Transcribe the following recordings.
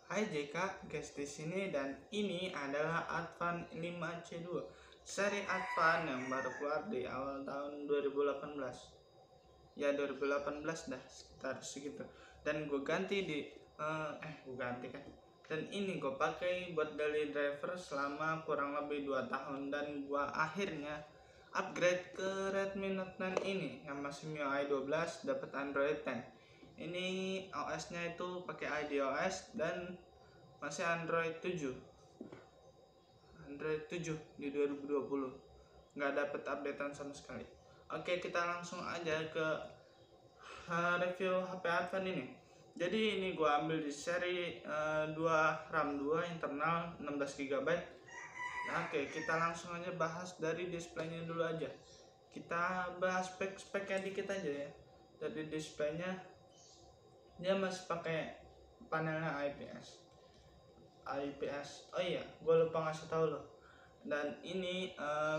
Hai JK, guys di sini, dan ini adalah Advan 5C2 seri Advan yang baru keluar di awal tahun 2018. Ya 2018 dah, sekitar segitu. Dan gue ganti gue ganti kan. Dan ini gue pakai buat daily driver selama kurang lebih 2 tahun, dan gue akhirnya upgrade ke Redmi Note 9 ini yang masih MIUI 12 dapat Android 10. Ini OS-nya itu pakai iOS dan masih Android 7 di 2020, nggak dapet updatean sama sekali. Oke, kita langsung aja ke review HP Advan ini. Jadi ini gua ambil di seri 2 RAM 2 internal 16 GB. Oke, kita langsung aja bahas dari displaynya dulu aja. Kita bahas spek-speknya dikit aja ya. Dari displaynya, dia masih pakai panelnya IPS. Oh iya, gue lupa ngasih tahu loh. Dan ini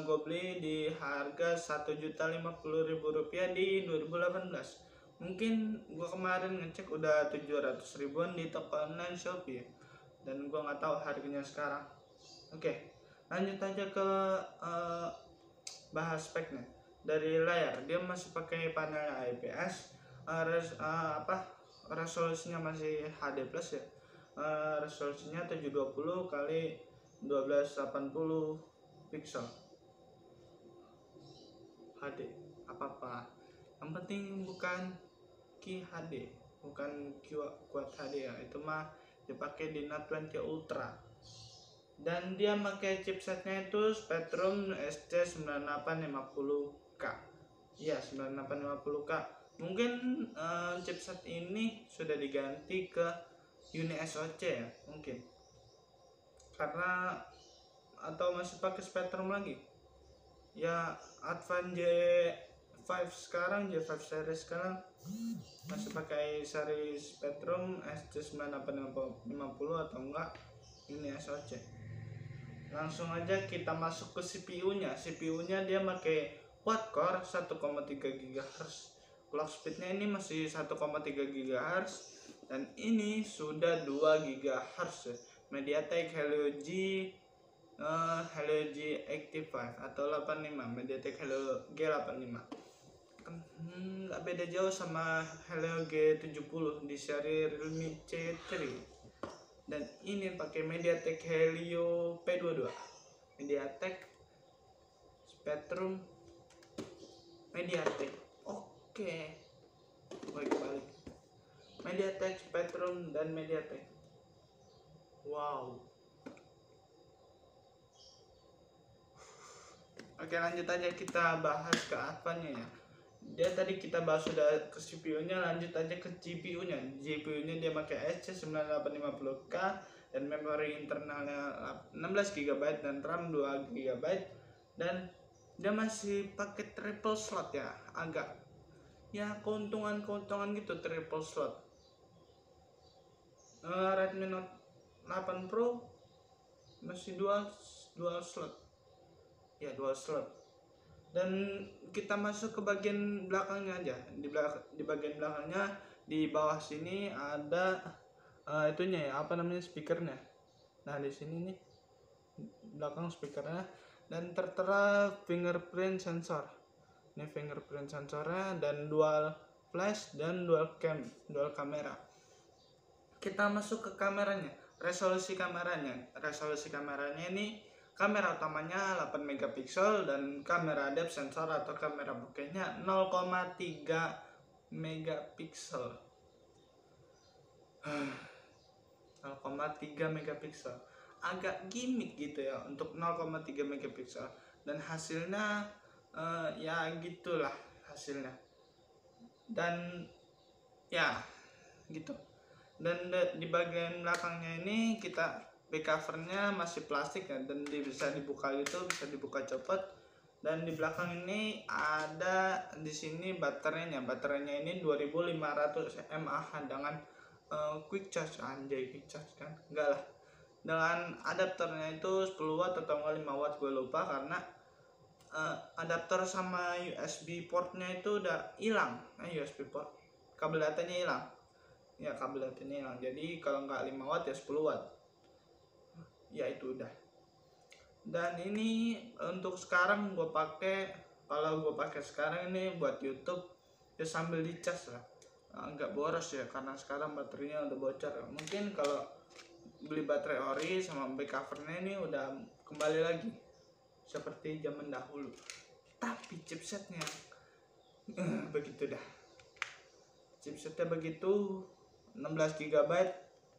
gue beli di harga Rp1.050.000 di 2018. Mungkin gue kemarin ngecek udah 700 ribuan di toko online Shopee, dan gue nggak tahu harganya sekarang. Oke, lanjut aja ke bahas speknya. Dari layar, dia masih pakai panel IPS. Resolusinya masih HD plus ya. Resolusinya 720 kali 1280 pixel HD. Apa yang penting bukan QHD, bukan Quad HD ya, itu mah dipakai di Note 20 Ultra. Dan dia pakai chipsetnya itu Spectrum SC9850K. Ya, 9850K. Mungkin chipset ini sudah diganti ke UniSoC ya, mungkin, karena atau masih pakai Spectrum lagi ya. Advan J5 series sekarang masih pakai seri Spectrum SC9850 atau enggak UniSoC. Langsung aja kita masuk ke CPU-nya. CPU-nya dia pakai quad core 1,3 GHz. Clock speednya ini masih 1,3 GHz, dan ini sudah 2 GHz. MediaTek Helio G85 atau 85, MediaTek Helio G85. Nggak beda jauh sama Helio G70 di seri Realme C3. Dan ini pakai MediaTek Helio P22, MediaTek Spectrum, MediaTek. Oke, balik MediaTek Spectrum dan MediaTek. Wow. Oke, lanjut aja kita bahas ke Advan-nya ya. Dia tadi kita bahas sudah ke CPU-nya, lanjut aja ke GPU-nya. GPU-nya dia pakai SC9850K dan memori internalnya 16 GB dan RAM 2 GB, dan dia masih pakai triple slot ya. Agak ya keuntungan gitu triple slot. Redmi Note 8 Pro masih dual slot. Ya, dual slot. Dan kita masuk ke bagian belakangnya aja. Di bagian belakangnya, di bawah sini ada itunya ya, speakernya. Nah, di sini nih belakang speakernya, dan tertera fingerprint sensor. Ini fingerprint sensornya, dan dual flash dan dual kamera. Kita masuk ke kameranya. Resolusi kameranya ini, kamera utamanya 8 megapiksel dan kamera depth sensor atau kamera bokehnya 0,3 megapiksel. 0,3 megapiksel. Agak gimmick gitu ya untuk 0,3 megapiksel. Dan hasilnya ya gitulah hasilnya. Dan ya gitu. Dan di bagian belakangnya ini kita back covernya masih plastik ya, dan bisa dibuka gitu, bisa dibuka copot. Dan di belakang ini ada di sini baterainya ini 2500 mAh dengan quick charge. Quick charge kan enggak lah, dengan adapternya itu 10 watt atau 5 watt, gue lupa, karena adapter sama USB portnya itu udah hilang. USB port kabel datanya hilang. ya kabel ini hilang. Jadi kalau nggak 5 watt ya 10 watt, ya itu udah. Dan ini untuk sekarang gue pakai, kalau gue pakai sekarang ini buat YouTube ya sambil dicas lah, nggak boros ya karena sekarang baterainya udah bocor. Mungkin kalau beli baterai ori sama back covernya ini udah kembali lagi seperti zaman dahulu, tapi chipsetnya begitu dah. Chipsetnya begitu, 16 GB.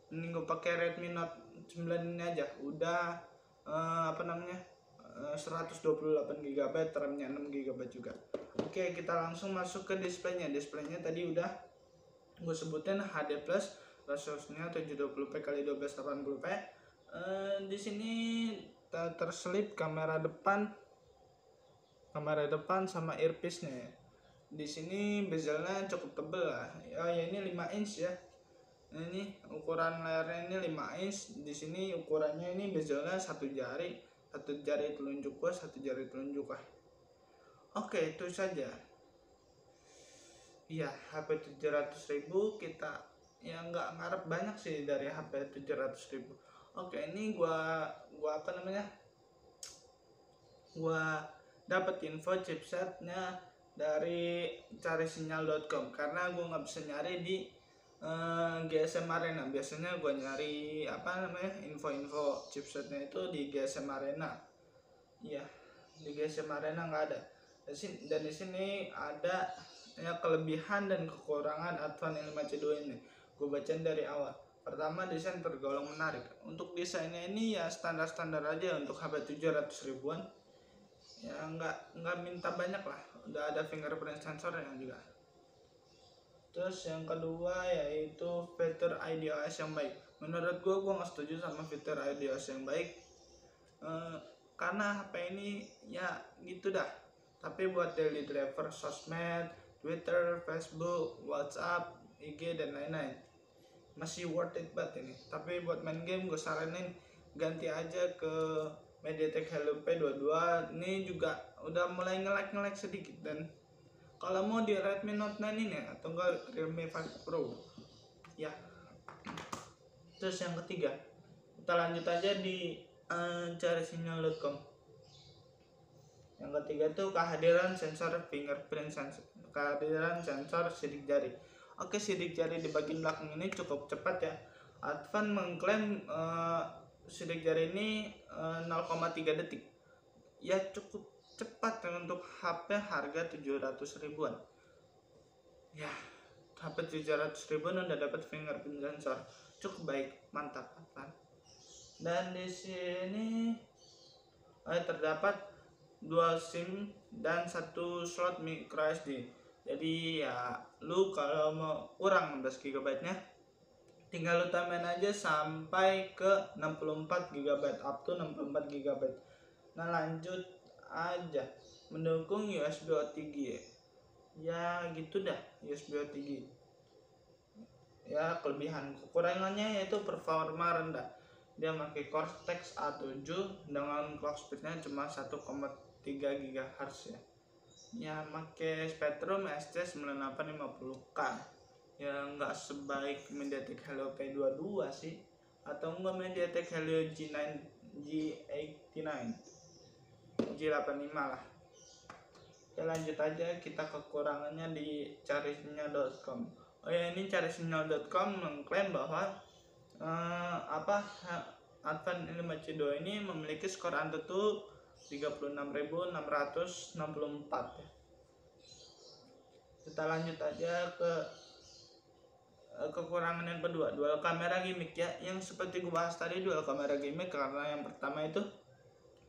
Ini gue pakai Redmi Note 9 ini aja udah 128 GB, RAM-nya 6 GB juga. Oke, kita langsung masuk ke displaynya. Displaynya tadi udah gue sebutin HD plus, resolusinya 720p x 1280p. Di sini terselip kamera depan sama earpiece-nya ya. Di sini bezelnya cukup tebel lah. Ya ini 5 inch ya. Ini ukuran layarnya ini 5 inch. Di sini ukurannya ini bezelnya satu jari telunjuk gua, satu jari telunjuk lah. Oke, itu saja. Ya, HP 700.000 kita ya nggak ngarep banyak sih dari HP 700.000. Oke, ini gua dapat info chipsetnya dari carisinyal.com karena gue nggak bisa nyari di GSM Arena. Biasanya gue nyari info-info chipsetnya itu di GSM Arena. Iya, di GSM Arena nggak ada. Dan di sini ada ya kelebihan dan kekurangan Advan N5C2 ini. Gue bacain dari awal. Pertama, desain tergolong menarik. Untuk desainnya ini ya standar-standar aja untuk HP 700 ribuan. Ya nggak minta banyak lah, udah ada fingerprint sensornya juga. Terus yang kedua yaitu fitur iOS yang baik. Menurut gue nggak setuju sama fitur iOS yang baik, karena HP ini ya gitu dah. Tapi buat daily driver, sosmed, Twitter, Facebook, WhatsApp, IG dan lain-lain masih worth it banget ini. Tapi buat main game gue saranin ganti aja ke MediaTek Helio P22. Ini juga udah mulai nge-lag sedikit. Dan kalau mau di Redmi Note 9 ini atau enggak Realme 5 Pro ya. Terus yang ketiga, kita lanjut aja di carisinyal.com. Yang ketiga itu kehadiran sensor fingerprint sensor, kehadiran sensor sidik jari. Oke, sidik jari di bagian belakang ini cukup cepat ya. Advan mengklaim sidik jari ini 0,3 detik. Ya cukup cepat untuk HP harga 700 ribuan. Ya, HP 700 ribuan udah dapat fingerprint sensor. Cukup baik, mantap Advan. Dan di sini terdapat dual SIM dan satu slot micro SD. Jadi ya lu kalau mau kurang 16 GB nya tinggal lu tambahin aja sampai ke 64 GB, up to 64 GB. Nah, lanjut aja, mendukung USB OTG ya gitu dah. USB OTG ya kelebihan, kekurangannya yaitu performa rendah. Dia pakai Cortex A7 dengan clock speednya cuma 1,3 GHz ya. Ya pakai Spectrum SC9850K. Ya nggak sebaik MediaTek Helio P22 sih, atau enggak MediaTek Helio G89 G85 lah. Oke, lanjut aja kita kekurangannya di carisinyal.com. Oh ya, ini carisinyal.com mengklaim bahwa Advan N5C2 ini memiliki skor AnTuTu 36.664 ya. Kita lanjut aja ke kekurangan yang kedua, dual kamera gimmick ya. Yang seperti gue bahas tadi, dual kamera gimmick karena yang pertama itu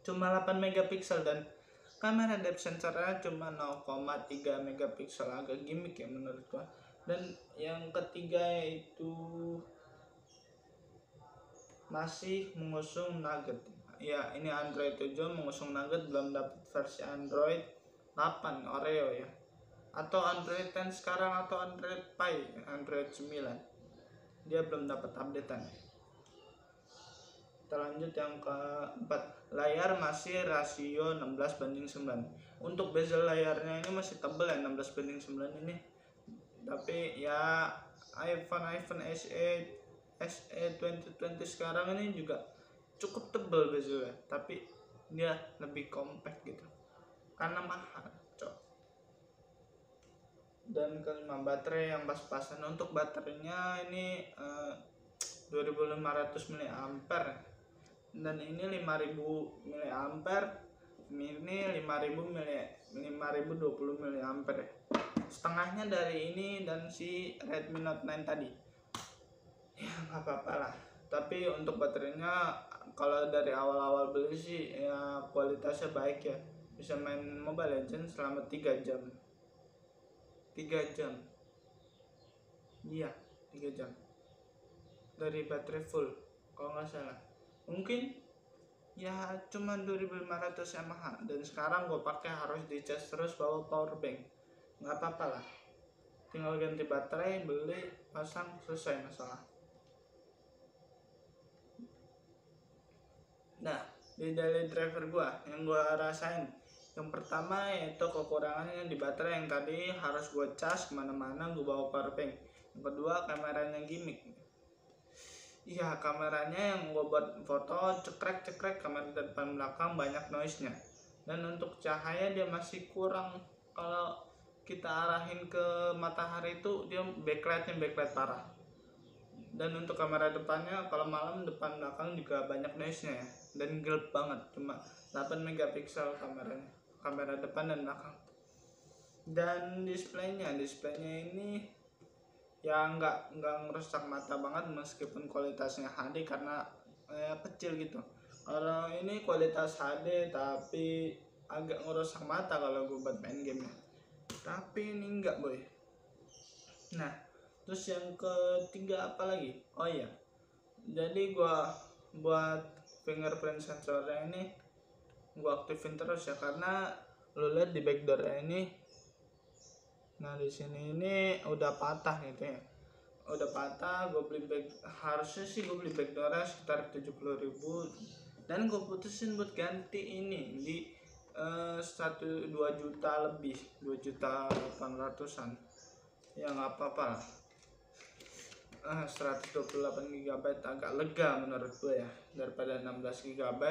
cuma 8 megapiksel dan kamera depth sensornya cuma 0,3 megapiksel, agak gimmick ya menurut gua. Dan yang ketiga yaitu masih mengusung Nugget ya. Ini Android 7 mengusung Nugget, belum dapat versi Android 8 Oreo ya, atau Android 10 sekarang, atau Android Pie, Android 9. Dia belum dapat updatean. Kita lanjut yang keempat, layar masih rasio 16:9. Untuk bezel layarnya ini masih tebal ya, 16:9 ini. Tapi ya iPhone SE 2020 sekarang ini juga cukup tebal bezelnya, tapi dia lebih compact gitu karena mahal, cok. Dan kelima, baterai yang pas-pasan. Untuk baterainya ini 2500 mAh, dan ini 5000 mAh, ini 5020 mAh, setengahnya dari ini dan si Redmi Note 9 tadi. Ya nggak apa-apa lah, tapi untuk baterainya kalau dari awal-awal beli sih ya kualitasnya baik ya, bisa main Mobile Legends selama 3 jam. 3 jam, iya 3 jam dari baterai full kalau nggak salah. Mungkin ya cuma 2500 mAh, dan sekarang gue pakai harus dicas terus bawa power bank. Nggak apa-apa lah, tinggal ganti baterai, beli, pasang, selesai masalah. Nah, di daily driver gua yang gua rasain, yang pertama yaitu kekurangannya di baterai yang tadi harus gua cas kemana-mana, gua bawa power bank. Yang kedua, kameranya gimmick. Iya, kameranya yang gua buat foto cekrek kamera depan belakang banyak noise nya, dan untuk cahaya dia masih kurang. Kalau kita arahin ke matahari itu dia backlightnya backlight parah. Dan untuk kamera depannya kalau malam depan belakang juga banyak noise nya ya, dan gelap banget, cuma 8 megapiksel kameranya, kamera depan dan belakang. Dan displaynya ini ya nggak ngerusak mata banget meskipun kualitasnya HD, karena kecil gitu. Kalau ini kualitas HD tapi agak ngerusak mata kalau gue buat main game ya. Tapi ini enggak boy. Nah, terus yang ketiga apa lagi? Oh iya, jadi gua buat fingerprint sensornya ini gua aktifin terus ya, karena lo lihat di backdoor ini, nah di sini ini udah patah gitu ya, udah patah. Gue beli harusnya sih gue beli backdoornya sekitar 70.000, dan gue putusin buat ganti ini di 1-2 juta lebih, 2.800.000-an. Ya nggak apa-apa lah. 128 GB agak lega menurut gue ya, daripada 16 GB.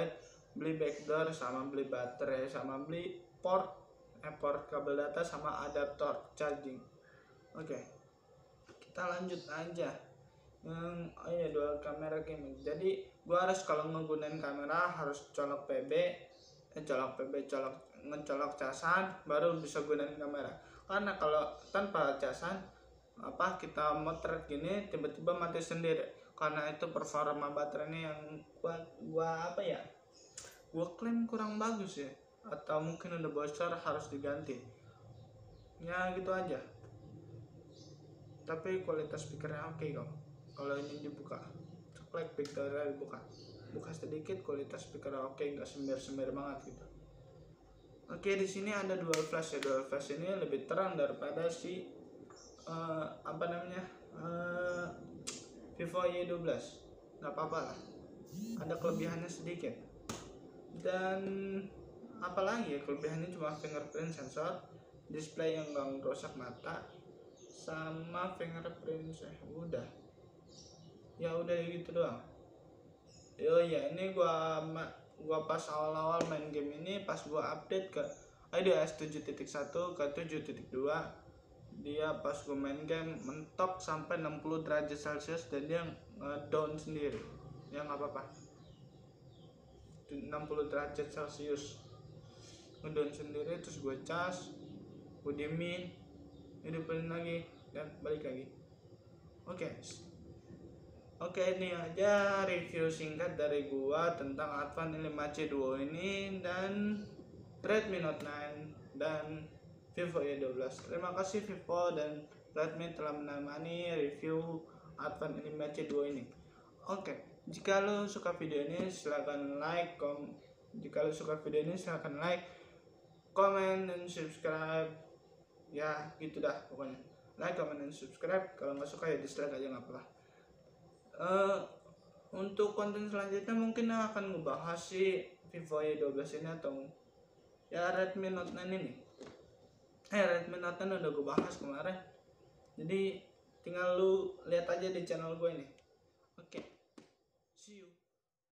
Beli backdoor sama beli baterai sama beli port kabel data sama adaptor charging. Oke, kita lanjut aja yang dual kamera gaming. Jadi gue harus kalau menggunakan kamera harus colok ngecolok casan baru bisa gunain kamera, karena kalau tanpa casan kita motret gini tiba-tiba mati sendiri, karena itu performa baterainya yang gua klaim kurang bagus ya, atau mungkin udah bocor harus diganti ya, gitu aja. Tapi kualitas speakernya oke kok. Kalau ini dibuka ceklek, picture buka sedikit, kualitas speakernya oke, nggak sember banget gitu. Oke, di sini ada dual flash ya. Dual flash ini lebih terang daripada si Vivo Y12. Nggak apa-apa lah, ada kelebihannya sedikit. Dan apalagi ya kelebihannya, cuma fingerprint sensor, display yang nggak merusak mata, sama fingerprint udah gitu doang. Ya ini gua pas awal-awal main game ini, pas gua update ke iOS 7.1 ke 7.2, dia pas gue main game mentok sampai 60 derajat celcius dan dia down sendiri. Ya nggak apa-apa, 60 derajat celcius ngedown sendiri. Terus gue cas, gue diemin, hidupin lagi dan balik lagi. Oke, ini aja review singkat dari gua tentang Advan 5C Duo ini dan Redmi Note 9 dan Vivo Y12. Terima kasih Vivo dan Redmi telah menemani review Advan 5C Duo ini. Oke, jika lo suka video ini silahkan like, comment, dan subscribe. Ya gitu dah pokoknya. Like, comment, dan subscribe. Kalau nggak suka ya dislike aja, nggak apa-apa. Untuk konten selanjutnya mungkin akan ngebahas si Vivo Y12 ini atau ya Redmi Note 9 ini. Redmi Note 9 udah gue bahas kemarin. Jadi tinggal lu lihat aja di channel gue ini. Oke.